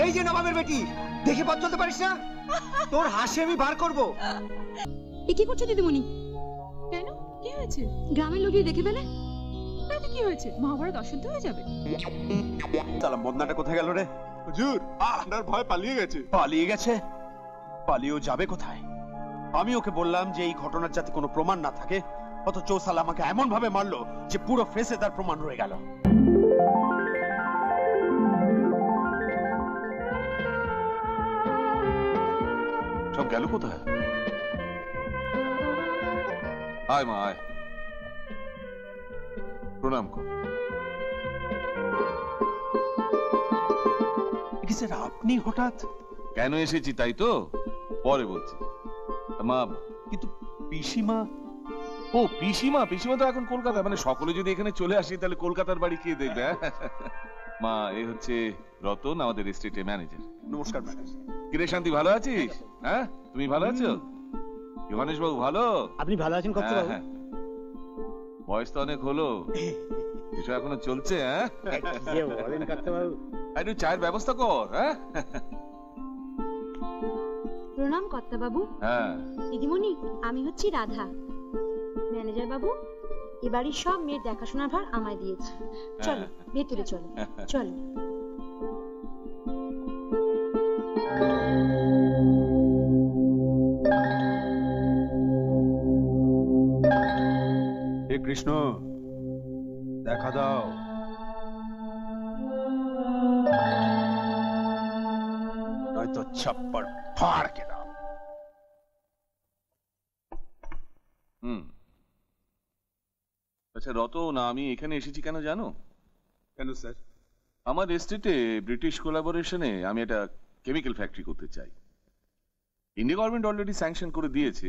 এই যে নবাবের বেটি, দেখে পথ চলতে পারিস না? তোর হাসি আমি বার করবো। এ কি করছো দিদিমণি? কেন, কি হয়েছে? গ্রামের লোক দেখে ফেলে তাতে কি হয়েছে? মহাভারত অশুদ্ধ হয়ে যাবে। সালাম, বদনাটা কোথায় গেল রে? হুজুর, আপনার ভয় পালিয়ে গেছে। পালিয়ে গেছে? পালিয়েও যাবে কোথায়? আমি ওকে বললাম যে এই ঘটনার যাতে কোনো প্রমাণ না থাকে, অথচ সালা আমাকে এমন ভাবে মারলো যে পুরো ফেসে তার প্রমাণ রয়ে গেল। সব গেল কোথায়? আয় মা আয়, প্রণাম কর। স্যার আপনি হঠাৎ? কেন এসেছি তাই তো পরে বলছি। মা, কিন্তু পিসিমা? ও পিসিমা, পিসিমা তো এখন কলকাতা। মানে সকলে যদি এখানে চলে আসি তাহলে কলকাতার বাড়ি কে দেখবে? মা, এ হচ্ছে রতন, আমাদের এস্টেটের ম্যানেজার। নমস্কার ম্যাডাম। কিরে শান্তি, ভালো আছিস? হ্যাঁ, তুমি ভালো আছো? যোগানেশ বাবু ভালো? আপনি ভালো আছেন কত? হ্যাঁ, বয়স তো অনেক হলো, এসব এখনো চলছে? হ্যাঁ, একটু চায়ের ব্যবস্থা কর। হ্যাঁ, প্রণাম কর্তা বাবু। হ্যাঁ দিদিমণি, আমি হচ্ছি রাধা। ম্যানেজার বাবু এ বাড়ির সব মেয়ের দেখাশোনার ভার আমায় দিয়েছে। চলো ভেতরে চলো, চলো। হে কৃষ্ণ, দেখা দাও। নয়তো ছাপ্পড় ফাড় কে দাও। আচ্ছা রতন, আমি এখানে এসেছি কেন জানো? কেন স্যার? আমার এস্টেটে ব্রিটিশ কোলাবোরেশনে আমি একটা কেমিক্যাল ফ্যাক্টরি করতে চাই। ইন্ডিয়া গভর্নমেন্ট অলরেডি স্যাংশন করে দিয়েছে।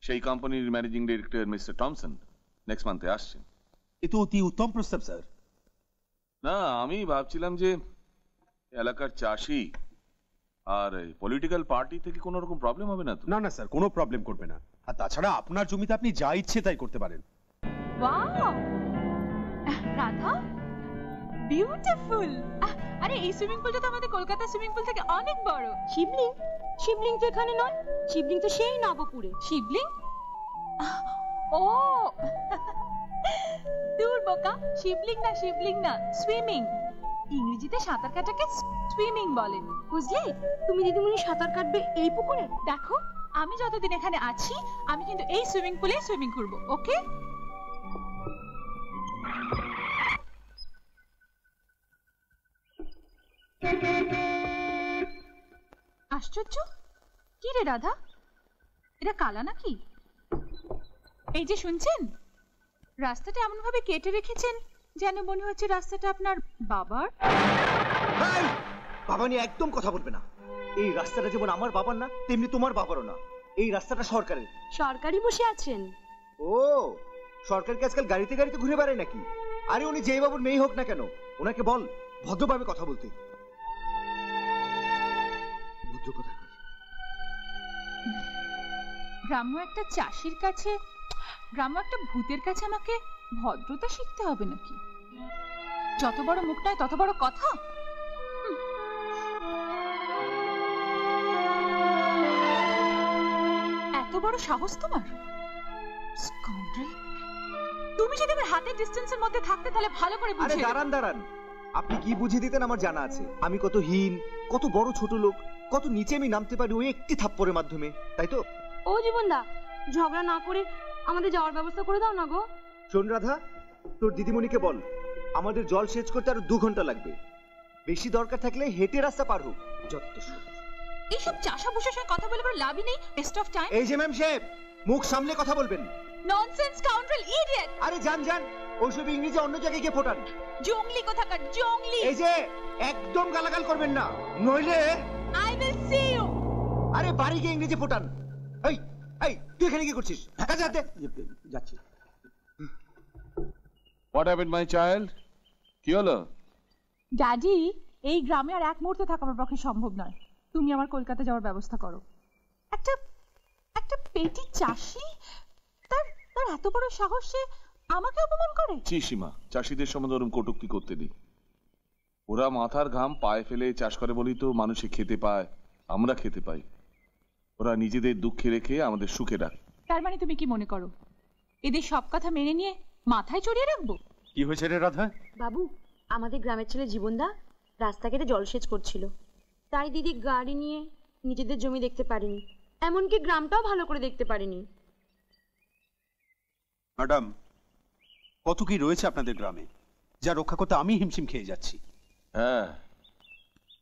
সেই কোম্পানির managing director mister Thomson next মান্থে আসছেন। এ তো অতি উত্তম প্রস্তাব স্যার। না, আমি ভাবছিলাম যে এলাকার চাষি আর পলিটিক্যাল পার্টি থেকে কোনো রকম প্রবলেম হবে না তো? না না স্যার, কোনো প্রবলেম করবে না। আর তাছাড়া আপনার জমিতে আপনি যা ইচ্ছে তাই করতে পারেন। Wow, Radha beautiful. আরে এই সুইমিং পুলটা তো আমাদের কলকাতা সুইমিং পুল থেকে অনেক বড়। শিবলিং? শিবলিং তো এখানে নয়, শিবলিং তো সেই নবপুরে। শিবলিং? ও দূর বোকা, শিবলিং না, শিবলিং না, সুইমিং। ইংরেজিতে সাঁতার কাটাকে সুইমিং বলেন, বুঝলে? তুমি দিদিমণি সাঁতার কাটবে এই পুকুরে? দেখো, আমি যতদিন এখানে আছি আমি কিন্তু এই সুইমিং পুলে সুইমিং করব, ওকে? আশ্চর্য, কি রে রাধা, এটা কালা নাকি? এই যে শুনছেন, রাস্তাটা এমন ভাবে কেটে রেখেছেন যেন মনে হচ্ছে রাস্তাটা আপনার বাবার। বাবা নিয়ে একদম কথা বলবে না। এই রাস্তাটা যেমন আমার বাবার না, তেমনি তোমার বাবারও না। এই রাস্তাটা সরকারের। সরকারি বসে আছেন? ও, সরকারকে আজকাল গাড়িতে গাড়িতে ঘুরে বেড়ায় নাকি? আরে উনি যেই বাবুর মেয়ে হোক না কেন, ওনাকে বল ভদ্রভাবে কথা বলতে। ভদ্র কথা। গ্রাম্য একটা চাষির কাছে, গ্রাম্য একটা ভূতের কাছে আমাকে ভদ্রতা শিখতে হবে নাকি? যত বড় মুখ নয় তত বড় কথা। এত বড় সাহস তোমার? স্কাউন্ড্রেল, তুমি যদি আমার হাতের ডিস্টেন্সের মধ্যে থাকতে তাহলে ভালো করে বুঝিয়ে। আরে দাঁড়ান দাঁড়ান, আপনি কি বুঝিয়ে দিতেন আমার জানা আছে। আমি কত হীন, কত বড় ছোট লোক, কত নিচে আমি নামতে পারি ওই একটি থাপ্পড়ের মাধ্যমে, তাই তো? ও জীবনদা, ঝগড়া না করে আমাদের যাওয়ার ব্যবস্থা করে দাও না গো। শোন রাধা, তোর দিদিমণিকে বল আমাদের জল সেচ করতে আরো 2 ঘন্টা লাগবে। বেশি দরকার থাকলে হেঁটে রাস্তা পার হোক। যত সব এইসব চাষা বসে সঙ্গে কথা বলে কোনো লাভই নেই, ওয়েস্ট অফ টাইম। এই যে ম্যাম সাহেব, মুখ সামলে কথা বলবেন। Nonsense, scoundrel, idiot. আরে যান যান, ওইসব ইংরেজি অন্য জায়গায় গিয়ে ফোটান। জংলি কোথাকার, জংলি। এই যে একদম গালাগাল করবেন না, নইলে আই উইল সি ইউ। আরে বাড়ি গিয়ে ইংরেজি ফোটান। এই এই, তুই এখানে কি করছিস? কাজে হাতে যাচ্ছি। What happened my child? কি হলো? ড্যাডি, এই গ্রামে আর এক মুহূর্তে থাকা আমার পক্ষে সম্ভব নয়। তুমি আমার কলকাতা যাওয়ার ব্যবস্থা করো। একটা একটা পেটি চাষি, তার তার এত বড় সাহস, সে আমাকে অপমান করে। ছি সীমা, চাষিদের সম্বন্ধে ওরকম কটূক্তি করতে নেই। ওরা মাথার ঘাম পায়ে ফেলে চাষ করে বলেই তো মানুষে খেতে পায়, আমরা খেতে পাই। ওরা নিজেদের দুঃখে রেখে আমাদের সুখে রাখে। তার মানে তুমি কি মনে করো এদের সব কথা মেনে নিয়ে মাথায় চড়িয়ে রাখবো? কি হয়েছে রে রাধা? বাবু, আমাদের গ্রামের ছেলে জীবনদা রাস্তা কেটে জলসেচ করছিল, তাই দিদি গাড়ি নিয়ে নিজেদের জমি দেখতে পারেনি, এমনকি গ্রামটাও ভালো করে দেখতে পারেনি। ম্যাডাম, কত কি রয়েছে আপনাদের গ্রামে যা রক্ষা করতে আমি হিমশিম খেয়ে যাচ্ছি। হ্যাঁ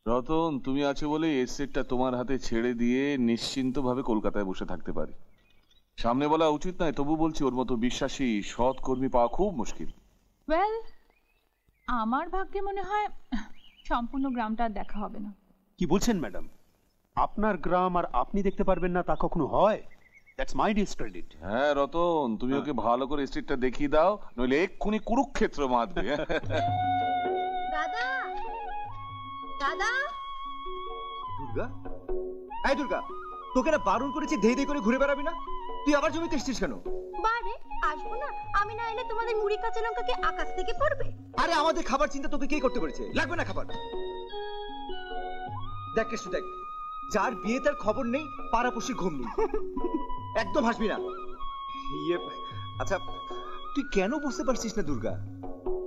রতন, তুমি আছো বলে এসেটটা তোমার হাতে ছেড়ে দিয়ে নিশ্চিন্ত ভাবে কলকাতায় বসে থাকতে পারি। সামনে বলা উচিত নয়, তবু বলছি ওর মতো বিশ্বাসী সৎ কর্মী পাওয়া খুব মুশকিল। ওয়েল, আমার ভাগ্যে মনে হয় সম্পূর্ণ গ্রামটা আর দেখা হবে না। কি বলছেন ম্যাডাম? আপনার গ্রাম আর আপনি দেখতে পারবেন না তা কখনো হয়? That's my discredit. হ্যাঁ রতন, তুমি ওকে ভালো করে এস্টেটটা দেখিয়ে দাও, নইলে এক্ষুনি কুরুক্ষেত্র মাতবে। দাদা, দাদা। দুর্গা, এই দুর্গা, তোকে না বারণ করেছি ধেই ধেই করে ঘুরে বেড়াবি না? তুই আবার জমিতে এসেছিস কেন? বারে আসবো না, আমি না এলে তোমাদের মুড়ি কাঁচা লঙ্কা কি আকাশ থেকে পড়বে? আরে আমাদের খাবার চিন্তা তোকে কে করতে পেরেছে? লাগবে না খাবার। দেখ কেষ্টু দেখ, যার বিয়ে তার খবর নেই, পাড়াপড়শির ঘুম নেই। একদম হাসবি না। ইয়ে, আচ্ছা তুই কেন বুঝতে পারছিস না দুর্গা?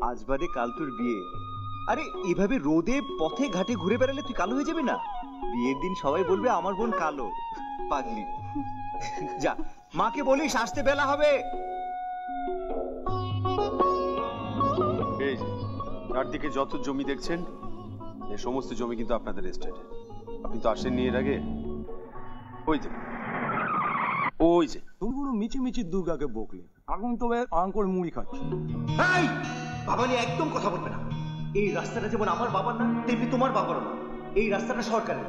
আজ বাদে কাল তোর বিয়ে। আরে এভাবে রোদে পথে ঘাটে ঘুরে বেড়ালে তুই কালো হয়ে যাবে না? বিয়ের দিন সবাই বলবে আমার বোন কালো। পাগলি, যা মাকে বলিস আসতে বেলা হবে। এই যে চারদিকে যত জমি দেখছেন, এই সমস্ত জমি কিন্তু আপনাদের এস্টেটে। আপনি তো আসেননি এর আগে। ওই যে ওই যে তুমি পুরো মিচি মিচি দুর্গাকে বকলে, এখন তবে আন করে মুড়ি খাচ্ছ। এই বাবা নিয়ে একদম কথা বলবে না। এই রাস্তাটা যেমন আমার বাবার না, তেমনি তোমার বাবারও না। এই রাস্তাটা সরকারের।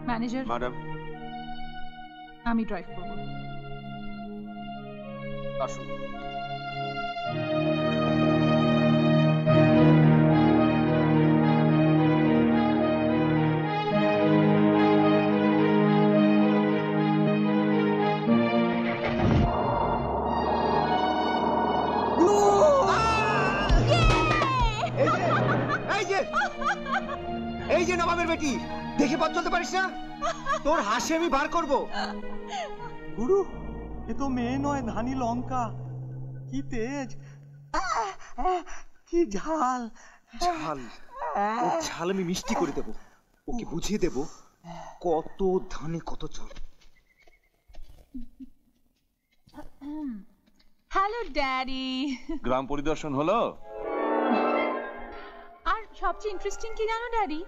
ম্যানেজার, ম্যাডাম আমি ড্রাইভ করবো। আসুন। এই যে নবাবের বেটি, দেখে পথ চলতে পারিস না? তোর হাসি আমি বার করব। গুরু, এ তো মেয়ে নয়, ধানি লঙ্কা। কি তেজ, কি ঝাল। ঝাল, ও ঝাল আমি মিষ্টি করে দেব। ওকে বুঝিয়ে দেব কত ধানে কত ঝাল। Hello daddy. গ্রাম পরিদর্শন হলো? আর সবচেয়ে ইন্টারেস্টিং কি জানো ড্যাডি,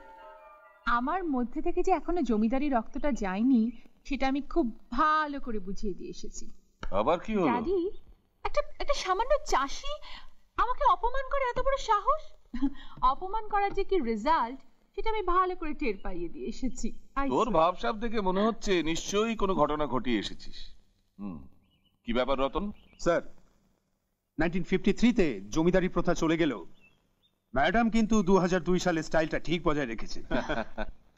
আমার মধ্যে থেকে যে এখনো জমিদারি রক্তটা যায়নি সেটা আমি খুব ভালো করে বুঝিয়ে দিয়ে এসেছি। আবার কি হলো? ড্যাডি, একটা সামান্য চাষি আমাকে অপমান করে এত বড় সাহস? অপমান করার যে কি রেজাল্ট সেটা আমি ভালো করে টের পাইয়ে দিয়ে এসেছি। তোর ভাবসাব দেখে মনে হচ্ছে নিশ্চয়ই কোনো ঘটনা ঘটিয়ে এসেছিস। কি ব্যাপার রতন? স্যার, 1953-তে জমিদারি প্রথা চলে গেল, ম্যাডাম কিন্তু 2002 সালে স্টাইলটা ঠিক বজায় রেখেছে।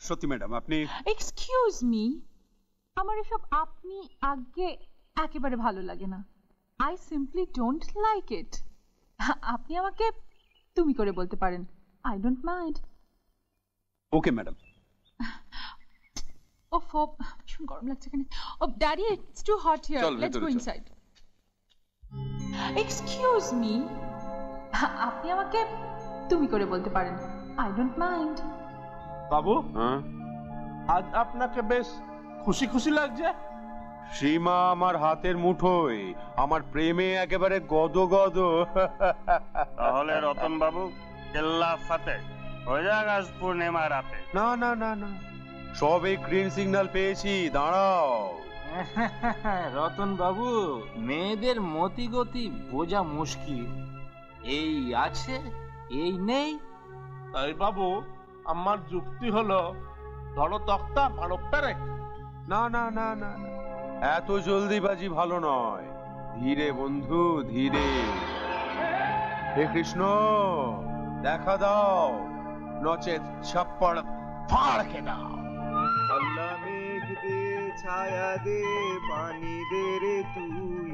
সত্যি ম্যাডাম, আপনি এক্সকিউজ মি, আমার এসব আপনি আগে একেবারে ভালো লাগে না। I simply don't like it. আপনি আমাকে তুমি করে বলতে পারেন, I don't mind. Okay madam. ওফ, ভীষণ গরম লাগছে এখানে। ও daddy, it's too hot here, চল, লেটস ভেতরে গো চল। ইনসাইড। এক্সকিউজ মি, আপনি আমাকে তুমি করে বলতে পারেন, আই ডোন্ট মাইন্ড। বাবু, হ্যাঁ, আজ আপনাকে বেশ খুশি খুশি লাগছে। সীমা আমার হাতের মুঠোয়, আমার প্রেমে একেবারে গদ গদ। তাহলে রতন বাবু কেল্লা ফাতে হয়ে যাক আজ পূর্ণিমা রাতে। না না না না, সবে গ্রিন সিগন্যাল পেয়েছি, দাঁড়াও। রতন বাবু, মেয়েদের মতি গতি বোঝা মুশকিল। এই আছে, এই নেই। তাই বাবু, আমার যুক্তি হলো, ধরো তক্তা ভালো পেরেক। না না না না না, এত জলদিবাজি ভালো নয়। ধীরে বন্ধু, ধীরে। হে কৃষ্ণ, দেখা দাও, নচেত ছাপ্পড় ফাড়কে দাও। আল্লাহ মেঘ দে, ছায়া দে, পানি দে রে তুই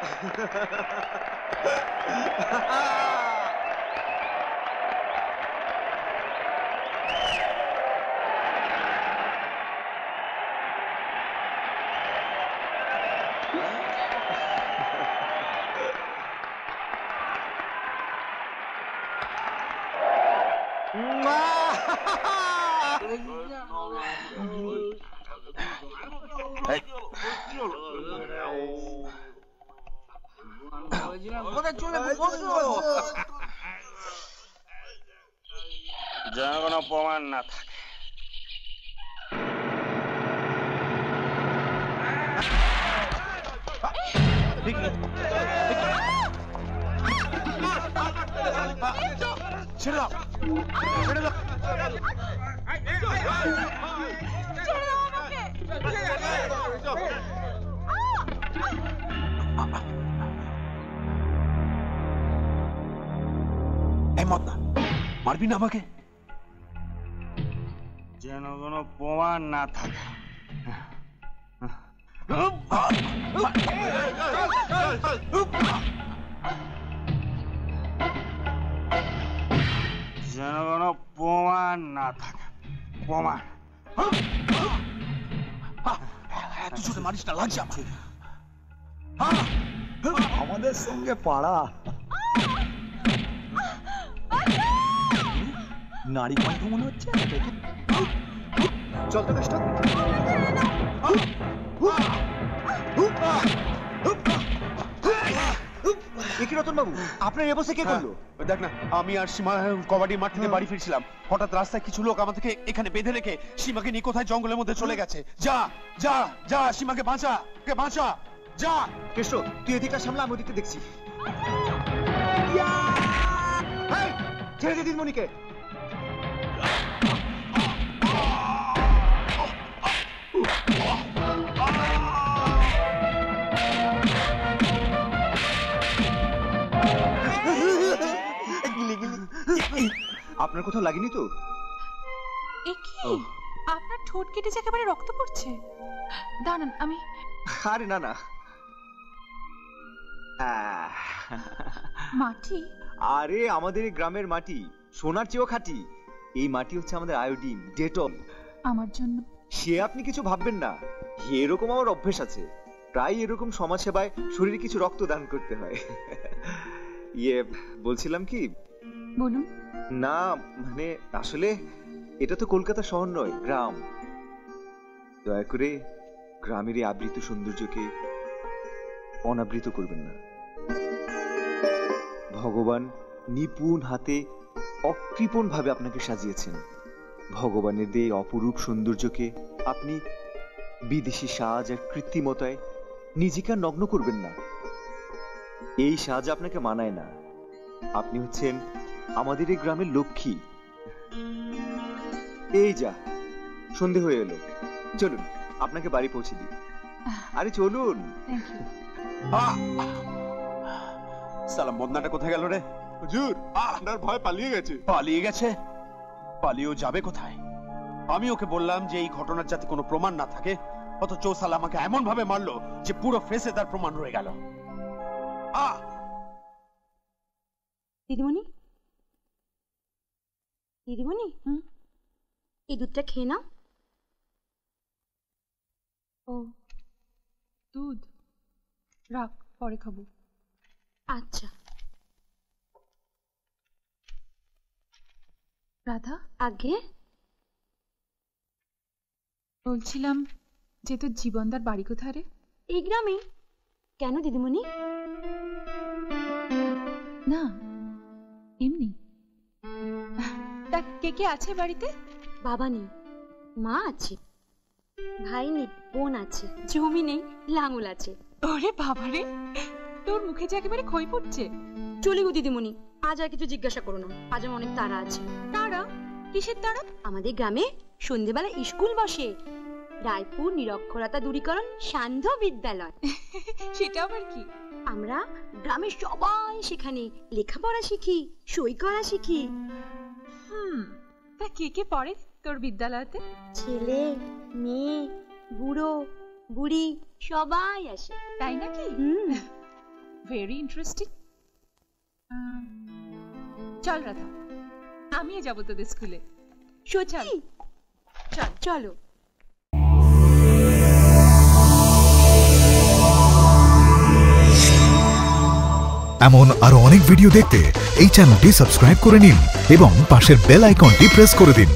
যেন কোনো প্রমাণ না থাকে। ছেড়ে দাও, ছেড়ে দাও। এই মদনা, মারবি না আমাকে? যেন কোনো প্রমাণ না থাকে। যেন কোনো প্রমাণ না থাকে। প্রমাণ এত জোরে মারিস না, লাগছে আমার। আমাদের সঙ্গে পাড়া নারী কণ্ঠ মনে হচ্ছে। চল তো কৃষ্ণ। কি রতন বাবু, আপনার এ বসে কে করলো? দেখ না, আমি আর সীমা কবাডি মাঠ থেকে বাড়ি ফিরছিলাম, হঠাৎ রাস্তায় কিছু লোক আমাদেরকে এখানে বেঁধে রেখে সীমাকে নিয়ে কোথায় জঙ্গলের মধ্যে চলে গেছে। যা যা যা, সীমাকে বাঁচা, কে বাঁচা, যা। কৃষ্ণ, তুই এদিকটা সামলা, আমি ওদিকটা দেখছি। ছেড়ে দে দিদিমণিকে। আপনার কোথাও লাগেনি তো? এ কি, আপনার ঠোঁট কেটেছে, একেবারে রক্ত পড়ছে। দাঁড়ান, আমি। আরে না না, মাটি? আরে আমাদের এই গ্রামের মাটি সোনার চেয়েও খাঁটি। এই মাটি হচ্ছে আমাদের আয়োডিন, ডেটল। আমার জন্য? সে আপনি কিছু ভাববেন না, এরকম আমার অভ্যেস আছে। প্রায় এরকম সমাজ সেবায় শরীরে কিছু রক্ত দান করতে হয়। বলছিলাম কি, বলুন। না মানে আসলে এটা তো কলকাতা শহর নয়, গ্রাম। দয়া করে গ্রামের এই আবৃত সৌন্দর্যকে অনাবৃত করবেন না। ভগবান নিপুণ হাতে অকৃপণ ভাবে আপনাকে সাজিয়েছেন। ভগবানের দিয়ে অপরূপ সৌন্দর্যকে আপনি বিদেশি সাজ আর কৃত্রিমতায় নিজেকে আর নগ্ন করবেন না। এই সাজ আপনাকে মানায় না। আপনি হচ্ছেন আমাদের এই গ্রামের লক্ষ্মী। এই যা সন্ধে হয়ে এলো, চলুন আপনাকে বাড়ি পৌঁছে দিই। আরে চলুন। সালাম, মদনাটা কোথায় গেল রে? হুজুর, আপনার ভয় পালিয়ে গেছে। পালিয়ে গেছে? পালিয়েও যাবে কোথায়? আমি ওকে বললাম যে এই ঘটনার যাতে কোনো প্রমাণ না থাকে, অথচ সালা আমাকে এমন ভাবে মারলো যে পুরো ফেসে তার প্রমাণ রয়ে গেল। দিদিমণি, দিদিমণি, এই দুধটা খেয়ে নাও। ও, দুধ রাখ, পরে খাবো। আচ্ছা। রাধা, আগে বলছিলাম যে তোর জীবনদার বাড়ি কোথায় রে? এই গ্রামে। কেন দিদিমণি? না, এমনি। তা কে কে আছে বাড়িতে? বাবা নেই, মা আছে, ভাই নেই, বোন আছে, জমি নেই, লাঙল আছে। ওরে বাবারে, তোর মুখে যে একেবারে খই পড়ছে। চলে গো দিদিমণি, আজ আর কিছু জিজ্ঞাসা করো না, আজ আমার অনেক তাড়া আছে। তারা? কিসের তারা? আমাদের গ্রামে সন্ধ্যেবেলা স্কুল বসে, রায়পুর নিরক্ষরতা দূরীকরণ সান্ধ্য বিদ্যালয়। সেটা আবার কি? আমরা গ্রামের সবাই সেখানে লেখাপড়া শিখি, সই করা শিখি। তা কে কে পড়ে তোর বিদ্যালয়তে? ছেলে, মেয়ে, বুড়ো, বুড়ি সবাই আসে। তাই নাকি? Very interesting. চল রাধা, আমিও যাবো তোদের স্কুলে। সত্যি? চল চলো। এমন আরো অনেক ভিডিও দেখতে এই চ্যানেলটি সাবস্ক্রাইব করে নিন এবং পাশের বেল আইকনটি প্রেস করে দিন।